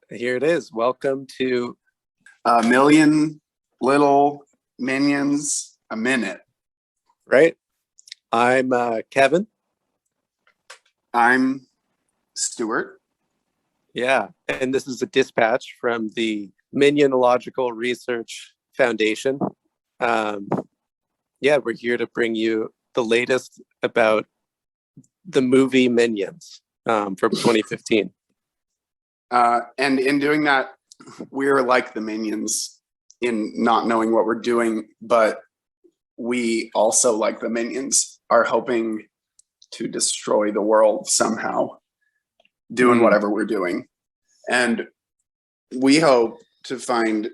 Here it is. Welcome to A Million Little Minions a Minute. Right. I'm Kevin. I'm Stuart. Yeah. And this is a dispatch from the Minionological Research Foundation. We're here to bring you the latest about the movie Minions from 2015. And in doing that, we're like the Minions in not knowing what we're doing, but we also, like the Minions, are hoping to destroy the world somehow, doing whatever we're doing. And we hope to find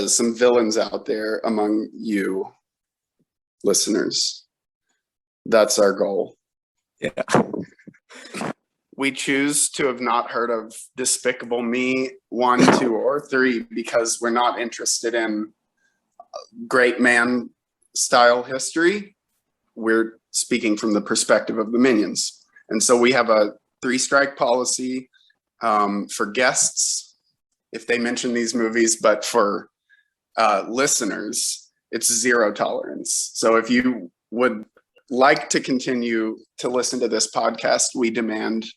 some villains out there among you listeners. That's our goal. Yeah. We choose to have not heard of Despicable Me 1, 2, or 3 because we're not interested in great man style history. We're speaking from the perspective of the Minions. And so we have a 3-strike policy for guests if they mention these movies, but for listeners, it's 0 tolerance. So if you would like to continue to listen to this podcast, we demand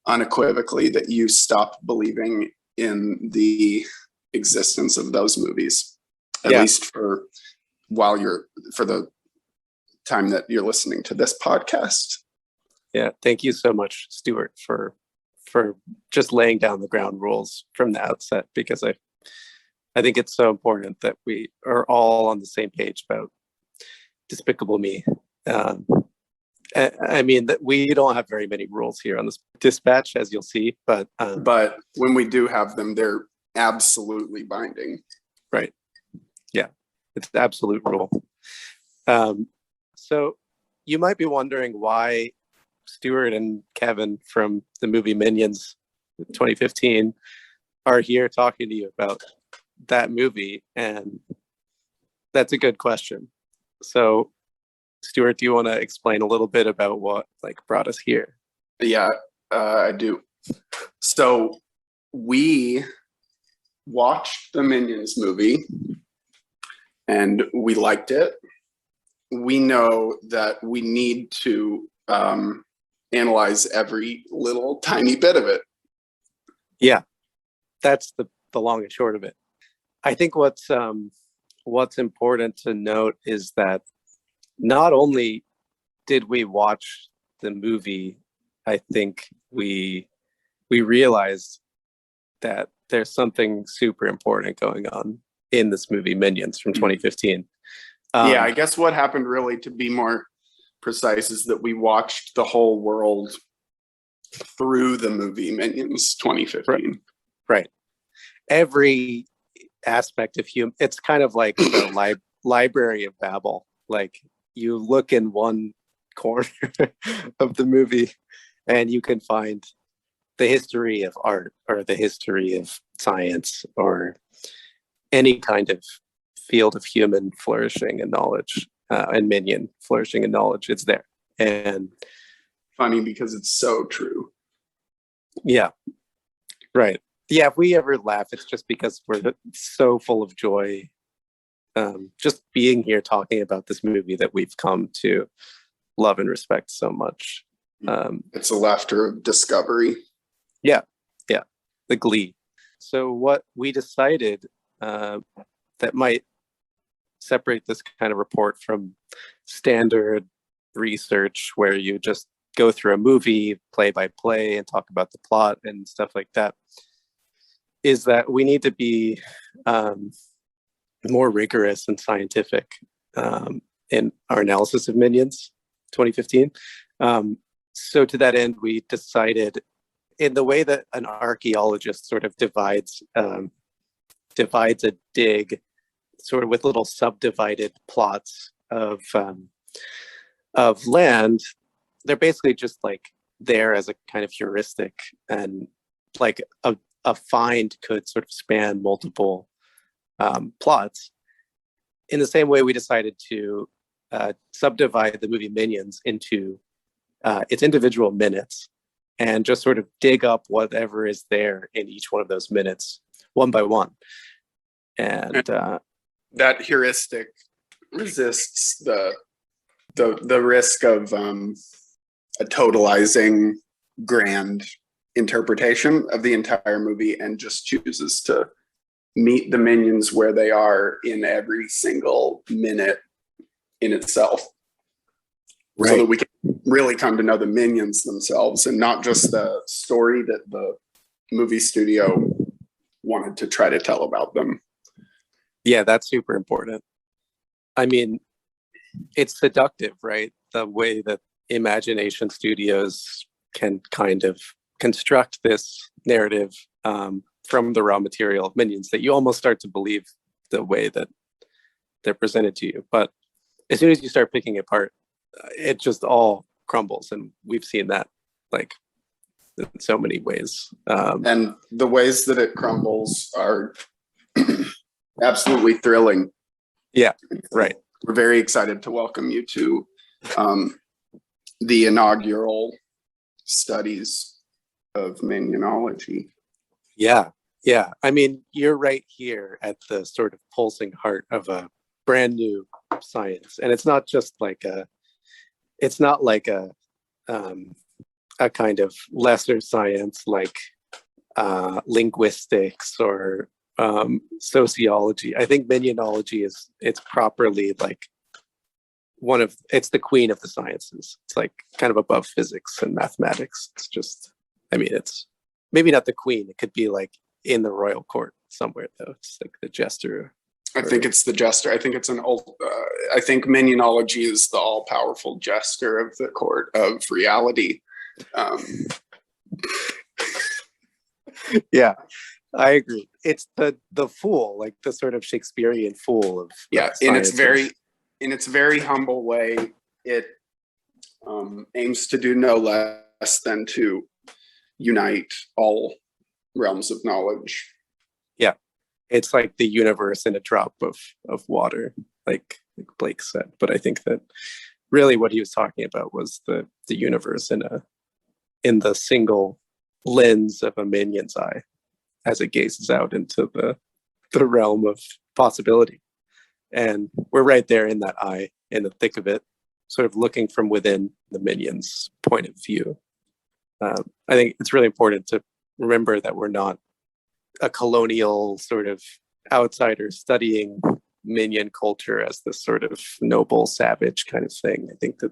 unequivocally that you stop believing in the existence of those movies, at least for the time that you're listening to this podcast. Yeah, thank you so much, Stuart, for just laying down the ground rules from the outset, because I think it's so important that we are all on the same page about Despicable Me. I mean, that we don't have very many rules here on this dispatch, as you'll see, but when we do have them, they're absolutely binding. Right. Yeah, it's the absolute rule. So you might be wondering why Stuart and Kevin from the movie Minions 2015 are here talking to you about that movie, and that's a good question. So Stuart, do you want to explain a little bit about what brought us here? Yeah, I do. So we watched the Minions movie and we liked it. We know that we need to analyze every little tiny bit of it. Yeah, that's the long and short of it. I think what's important to note is that not only did we watch the movie, I think we realized that there's something super important going on in this movie Minions from 2015. Yeah, I guess what happened, really, to be more precise, is that we watched the whole world through the movie Minions 2015. Right. Every aspect of human, it's kind of like the Library of Babel. Like, you look in one corner of the movie and you can find the history of art or the history of science or any kind of field of human flourishing and knowledge, and Minion flourishing and knowledge. It's there. And funny because it's so true. Yeah, right. Yeah, if we ever laugh, it's just because we're so full of joy just being here talking about this movie that we've come to love and respect so much. It's a laughter of discovery. Yeah, the glee. So what we decided that might separate this kind of report from standard research where you just go through a movie play by play and talk about the plot and stuff like that, is that we need to be more rigorous and scientific in our analysis of Minions 2015. So to that end, we decided in the way that an archaeologist sort of divides a dig sort of with little subdivided plots of land, they're basically just like there as a kind of heuristic, and like a find could sort of span multiple plots. In the same way, we decided to subdivide the movie Minions into its individual minutes and just sort of dig up whatever is there in each one of those minutes one by one. And that heuristic resists the risk of a totalizing grand interpretation of the entire movie, and just chooses to meet the minions where they are in every single minute in itself. Right. So that we can really come to know the minions themselves, and not just the story that the movie studio wanted to try to tell about them. Yeah, that's super important. I mean, it's seductive, right? The way that imagination studios can kind of construct this narrative from the raw material of Minions, that you almost start to believe the way that they're presented to you. But as soon as you start picking it apart, it just all crumbles. And we've seen that like in so many ways. And the ways that it crumbles are absolutely thrilling. Yeah, right. We're very excited to welcome you to the inaugural studies of Minionology. Yeah. I mean, you're right here at the sort of pulsing heart of a brand new science. And it's not just like a kind of lesser science like linguistics or sociology. I think Minionology it's properly like it's the queen of the sciences. It's like kind of above physics and mathematics. It's just, I mean, it's maybe not the queen. It could be like in the royal court somewhere, though. It's like the jester. I think it's the jester. I think it's I think Minionology is the all-powerful jester of the court of reality. Yeah, I agree. It's the fool, like the sort of Shakespearean fool of in its very humble way. It aims to do no less than to unite all realms of knowledge. Yeah, it's like the universe in a drop of water, like Blake said. But I think that really what he was talking about was the universe in the single lens of a minion's eye as it gazes out into the realm of possibility. And we're right there in that eye, in the thick of it, sort of looking from within the minion's point of view. I think it's really important to remember that we're not a colonial sort of outsider studying minion culture as this sort of noble savage kind of thing. I think that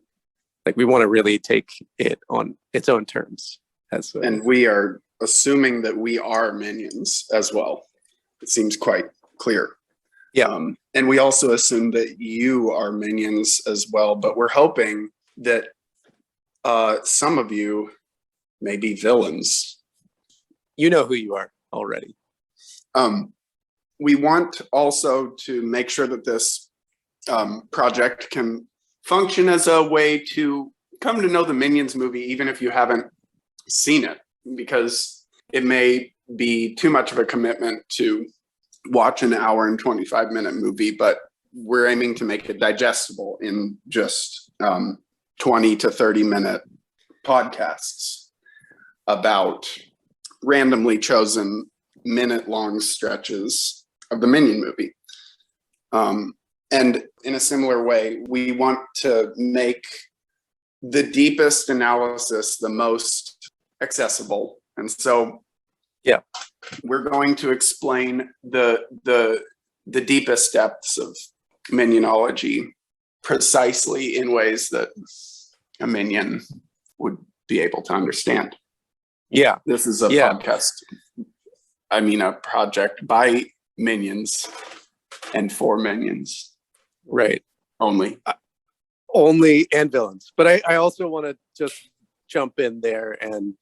like we want to really take it on its own terms. And we are assuming that we are minions as well. It seems quite clear. Yeah. And we also assume that you are minions as well, but we're hoping that some of you may be villains. You know who you are already. We want also to make sure that this project can function as a way to come to know the Minions movie, even if you haven't seen it, because it may be too much of a commitment to watch an hour and 25-minute movie, but we're aiming to make it digestible in just 20 to 30-minute podcasts about randomly chosen minute-long stretches of the Minion movie. And in a similar way, we want to make the deepest analysis the most accessible. And so yeah, we're going to explain the deepest depths of Minionology precisely in ways that a minion would be able to understand. Yeah. This is a podcast. I mean, a project by minions and for minions. Right. Only and villains. But I also want to just jump in there and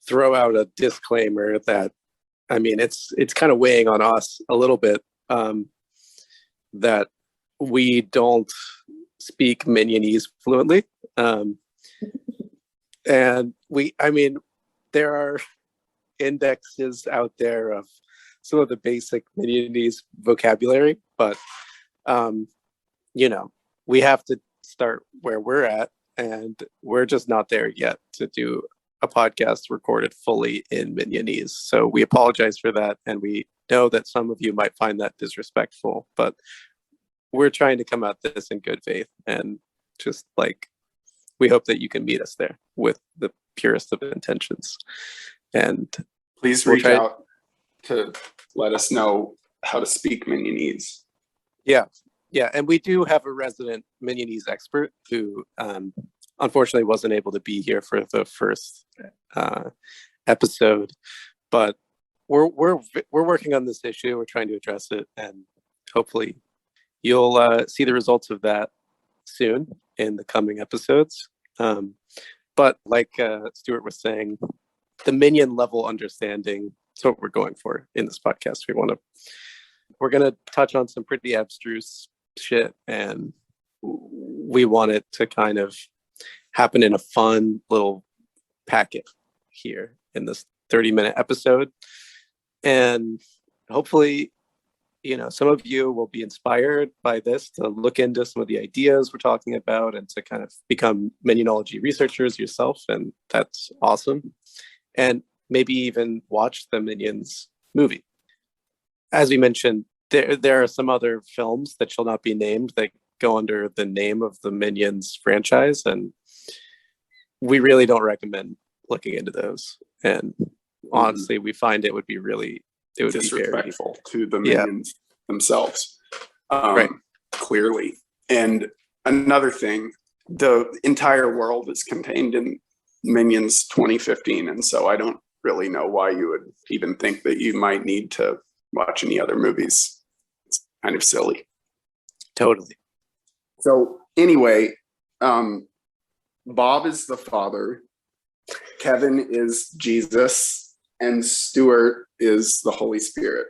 throw out a disclaimer that, I mean, it's kind of weighing on us a little bit, that we don't speak Minionese fluently. And I mean, there are indexes out there of some of the basic Minionese vocabulary, but you know, we have to start where we're at, and we're just not there yet to do a podcast recorded fully in Minionese. So we apologize for that, and we know that some of you might find that disrespectful, but we're trying to come at this in good faith, and just like, we hope that you can meet us there with the purest of intentions. And please reach out to let us know how to speak Minionese. Yeah, and we do have a resident Minionese expert who unfortunately wasn't able to be here for the first episode, but we're working on this issue. We're trying to address it, and hopefully you'll see the results of that soon in the coming episodes. But like Stuart was saying, the minion level understanding is what we're going for in this podcast. We're going to touch on some pretty abstruse shit, and we want it to kind of happen in a fun little packet here in this 30-minute episode. And hopefully, you know, some of you will be inspired by this to look into some of the ideas we're talking about and to kind of become Minionology researchers yourself. And that's awesome. And maybe even watch the Minions movie. As we mentioned, there are some other films that shall not be named that go under the name of the Minions franchise, and we really don't recommend looking into those. And honestly, we find it would be disrespectful to the Minions themselves. Right. Clearly. And another thing, the entire world is contained in Minions 2015, and so I don't really know why you would even think that you might need to watch any other movies. It's kind of silly. Totally. So anyway, Bob is the father, Kevin is Jesus, and Stuart is the Holy Spirit.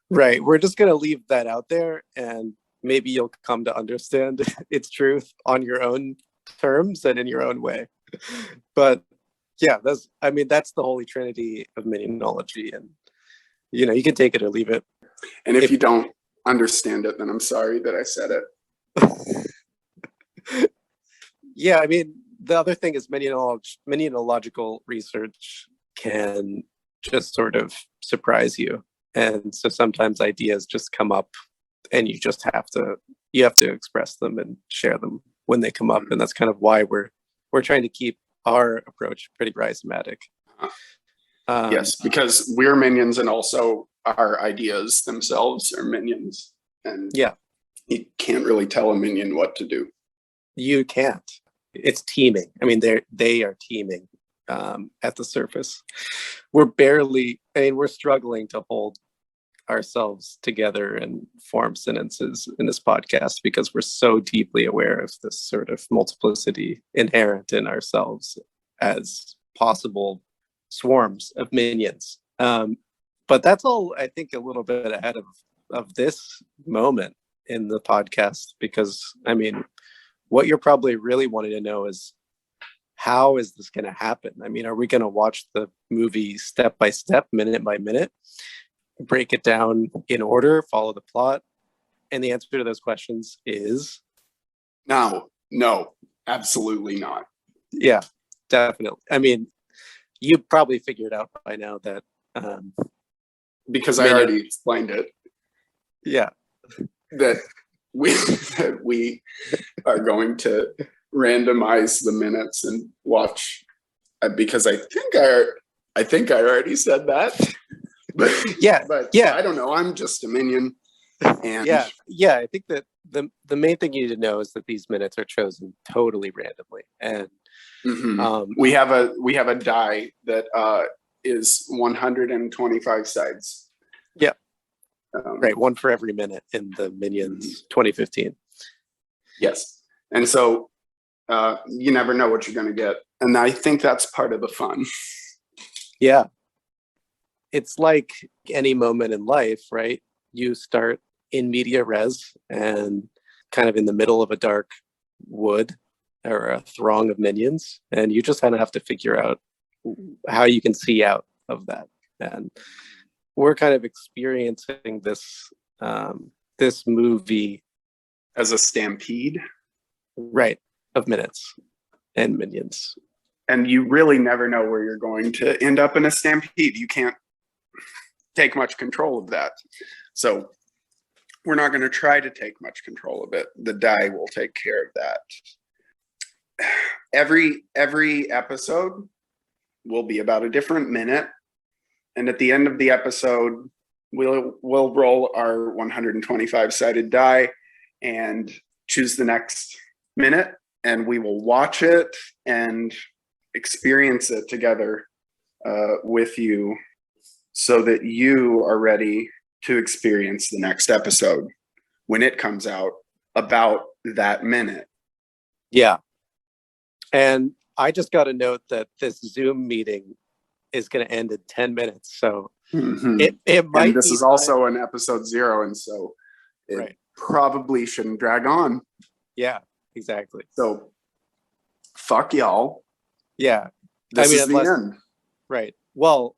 Right. We're just going to leave that out there, and maybe you'll come to understand its truth on your own terms and in your own way. But yeah, that's the Holy Trinity of Minionology, and you know, you can take it or leave it. And if you don't understand it, then I'm sorry that I said it. Yeah, I mean, the other thing is minionological research can just sort of surprise you. And so sometimes ideas just come up, and you have to express them and share them when they come up. And that's kind of why we're trying to keep our approach pretty rhizomatic. Yes, because we're minions, and also our ideas themselves are minions. And you can't really tell a minion what to do. You can't. It's teaming. I mean, they are teaming at the surface. We're struggling to hold ourselves together and form sentences in this podcast because we're so deeply aware of this sort of multiplicity inherent in ourselves as possible swarms of minions. But that's all, I think, a little bit ahead of this moment in the podcast, because I mean, what you're probably really wanting to know is, how is this going to happen? I mean, are we going to watch the movie step by step, minute by minute, break it down in order, follow the plot? And the answer to those questions is no, absolutely not. Yeah, definitely. I mean, you probably figured out by now that because I already explained it. Yeah. That we are going to randomize the minutes and watch, because I think I already said that. But I don't know. I'm just a minion. And I think that the main thing you need to know is that these minutes are chosen totally randomly, and we have a die that is 125 sides. Yeah. Right, one for every minute in the Minions 2015. Yes. And so you never know what you're going to get. And I think that's part of the fun. Yeah. It's like any moment in life, right? You start in media res and kind of in the middle of a dark wood or a throng of minions, and you just kind of have to figure out how you can see out of that. And we're kind of experiencing this this movie As a stampede. right of minutes and minions. And you really never know where you're going to end up in a stampede. You can't take much control of that. So we're not going to try to take much control of it. The die will take care of that. Every episode will be about a different minute. And at the end of the episode, we'll roll our 125-sided die and choose the next minute, and we will watch it and experience it together with you so that you are ready to experience the next episode when it comes out about that minute. Yeah. And I just got a note that this Zoom meeting is going to end in 10 minutes. So it might and this be is also an episode 0, and so it probably shouldn't drag on. Yeah, exactly. So fuck y'all. Yeah. This is the end. Right. Well,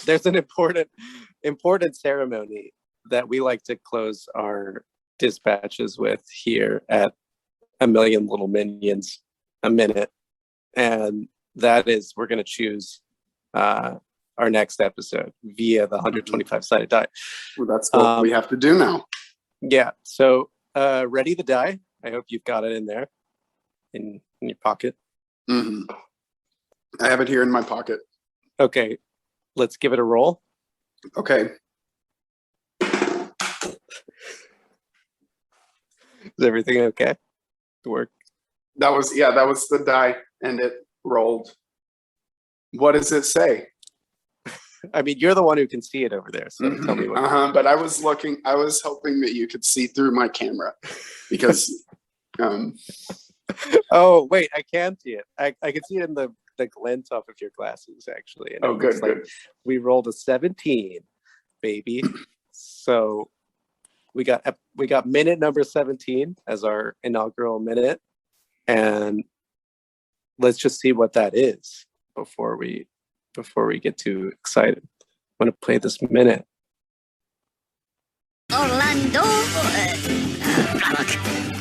there's an important ceremony that we like to close our dispatches with here at A Million Little Minions a Minute. And that is, we're going to choose our next episode via the 125-sided die. Well, that's what we have to do now. Yeah. So ready the die. I hope you've got it in there in your pocket. Mm-hmm. I have it here in my pocket. Okay. Let's give it a roll. Okay. Is everything okay? To work? That was the die, and it rolled. What does it say? I mean, you're the one who can see it over there, so tell me what. But I was hoping that you could see through my camera because. Oh wait, I can see it. I can see it in the glint off of your glasses, actually. And oh, good, good. We rolled a 17, baby. So we got minute number 17 as our inaugural minute, and let's just see what that is before we get too excited. I'm gonna play this minute. Orlando.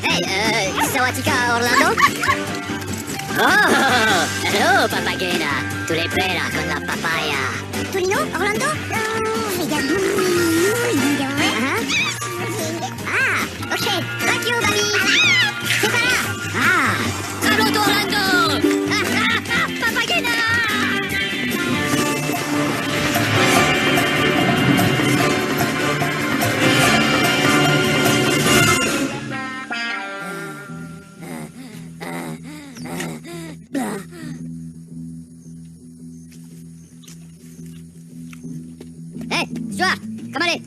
Hey, Sawatika, Orlando. Oh, hello, papagena. Tu le prera con la papaya. Torino, Orlando. Ah, okay. Thank you, buddy. Saluto, Orlando. Papagena. Hey, Stuart, come on in.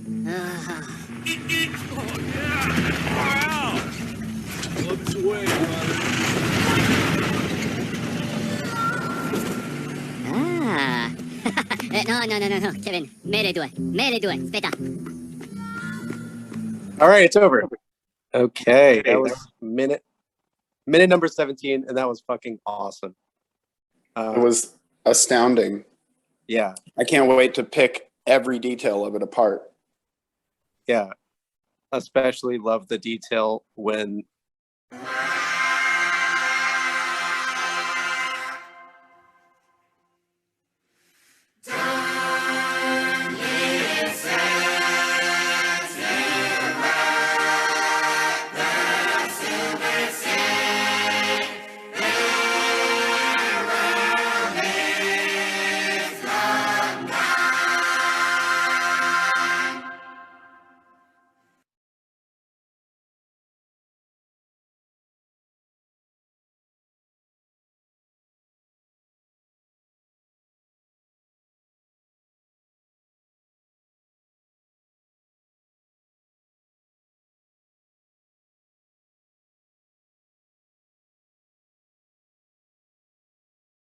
Looks away, brother. No, Kevin. Me le due. Aspetta. All right, it's over. Okay, that was minute number 17, and that was fucking awesome. It was astounding. Yeah. I can't wait to pick every detail of it apart. Yeah. Especially love the detail when